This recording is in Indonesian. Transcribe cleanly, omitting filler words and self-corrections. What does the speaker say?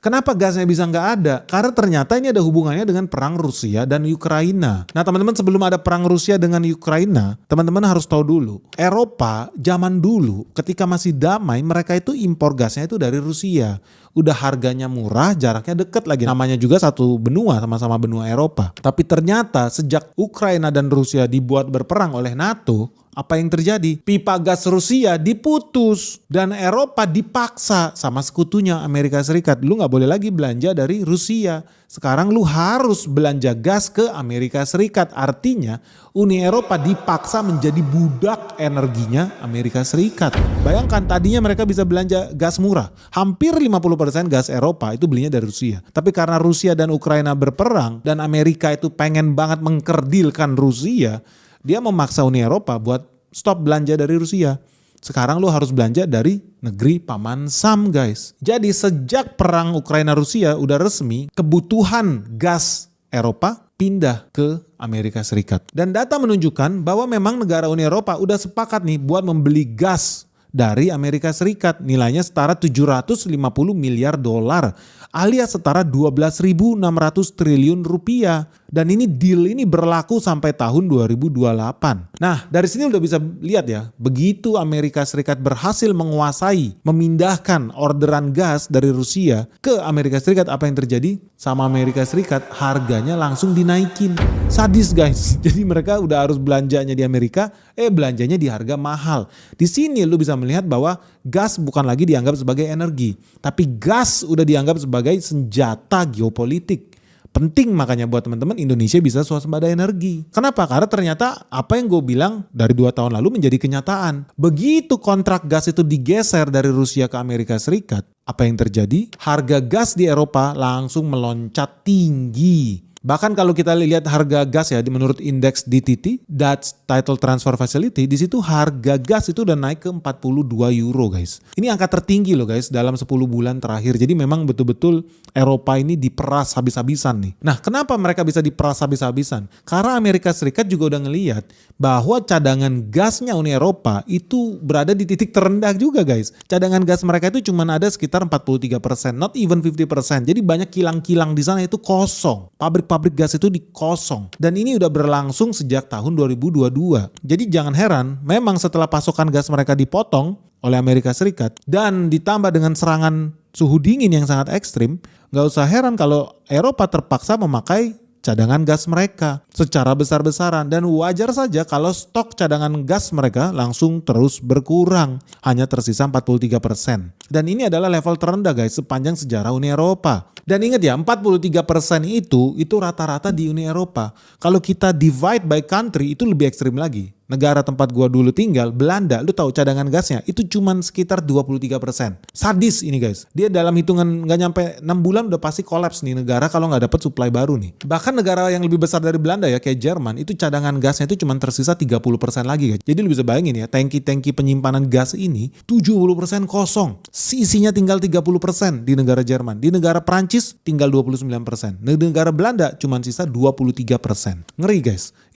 Kenapa gasnya bisa nggak ada? Karena ternyata ini ada hubungannya dengan perang Rusia dan Ukraina. Nah teman-teman, sebelum ada perang Rusia dengan Ukraina, teman-teman harus tahu dulu. Eropa zaman dulu ketika masih damai, mereka itu impor gasnya itu dari Rusia. Udah harganya murah, jaraknya deket lagi. Namanya juga satu benua, sama-sama benua Eropa. Tapi ternyata sejak Ukraina dan Rusia dibuat berperang oleh NATO, apa yang terjadi? Pipa gas Rusia diputus dan Eropa dipaksa sama sekutunya Amerika Serikat. Lu nggak boleh lagi belanja dari Rusia. Sekarang lu harus belanja gas ke Amerika Serikat. Artinya Uni Eropa dipaksa menjadi budak energinya Amerika Serikat. Bayangkan tadinya mereka bisa belanja gas murah. Hampir 50% gas Eropa itu belinya dari Rusia. Tapi karena Rusia dan Ukraina berperang dan Amerika itu pengen banget mengkerdilkan Rusia, dia memaksa Uni Eropa buat stop belanja dari Rusia. Sekarang lu harus belanja dari negeri Paman Sam, guys. Jadi sejak perang Ukraina-Rusia udah resmi, kebutuhan gas Eropa pindah ke Amerika Serikat. Dan data menunjukkan bahwa memang negara Uni Eropa udah sepakat nih buat membeli gas dari Amerika Serikat. Nilainya setara 750 miliar dolar alias setara 12.600 triliun rupiah. Dan ini deal ini berlaku sampai tahun 2028. Nah dari sini udah bisa lihat ya, begitu Amerika Serikat berhasil menguasai, memindahkan orderan gas dari Rusia ke Amerika Serikat, apa yang terjadi? Sama Amerika Serikat harganya langsung dinaikin. Sadis guys, jadi mereka udah harus belanjanya di Amerika, belanjanya di harga mahal. Di sini lu bisa melihat bahwa gas bukan lagi dianggap sebagai energi, tapi gas udah dianggap sebagai senjata geopolitik. Penting makanya buat teman-teman Indonesia bisa swasembada energi. Kenapa? Karena ternyata apa yang gue bilang dari 2 tahun lalu menjadi kenyataan. Begitu kontrak gas itu digeser dari Rusia ke Amerika Serikat, apa yang terjadi? Harga gas di Eropa langsung meloncat tinggi. Bahkan kalau kita lihat harga gas ya menurut indeks DTT, Dutch Title Transfer Facility, di situ harga gas itu udah naik ke 42 euro guys. Ini angka tertinggi loh guys dalam 10 bulan terakhir. Jadi memang betul-betul Eropa ini diperas habis-habisan nih. Nah kenapa mereka bisa diperas habis-habisan? Karena Amerika Serikat juga udah ngelihat bahwa cadangan gasnya Uni Eropa itu berada di titik terendah juga guys. Cadangan gas mereka itu cuma ada sekitar 43%, not even 50%. Jadi banyak kilang-kilang di sana itu kosong. Pabrik gas itu dikosong. Dan ini udah berlangsung sejak tahun 2022. Jadi jangan heran, memang setelah pasokan gas mereka dipotong oleh Amerika Serikat dan ditambah dengan serangan suhu dingin yang sangat ekstrim, gak usah heran kalau Eropa terpaksa memakai cadangan gas mereka secara besar-besaran, dan wajar saja kalau stok cadangan gas mereka langsung terus berkurang, hanya tersisa 43%. Dan ini adalah level terendah guys sepanjang sejarah Uni Eropa. Dan ingat ya, 43% itu rata-rata di Uni Eropa. Kalau kita divide by country itu lebih ekstrim lagi. Negara tempat gua dulu tinggal, Belanda, lu tahu cadangan gasnya itu cuman sekitar 23%. Sadis ini guys. Dia dalam hitungan nggak nyampe 6 bulan udah pasti kolaps nih negara kalau nggak dapat supply baru nih. Bahkan negara yang lebih besar dari Belanda ya kayak Jerman, itu cadangan gasnya itu cuman tersisa 30% lagi guys. Jadi lu bisa bayangin ya, tangki-tangki penyimpanan gas ini 70% kosong. Isinya tinggal 30% di negara Jerman. Di negara Prancis tinggal 29%. Di negara Belanda cuman sisa 23%. Ngeri guys.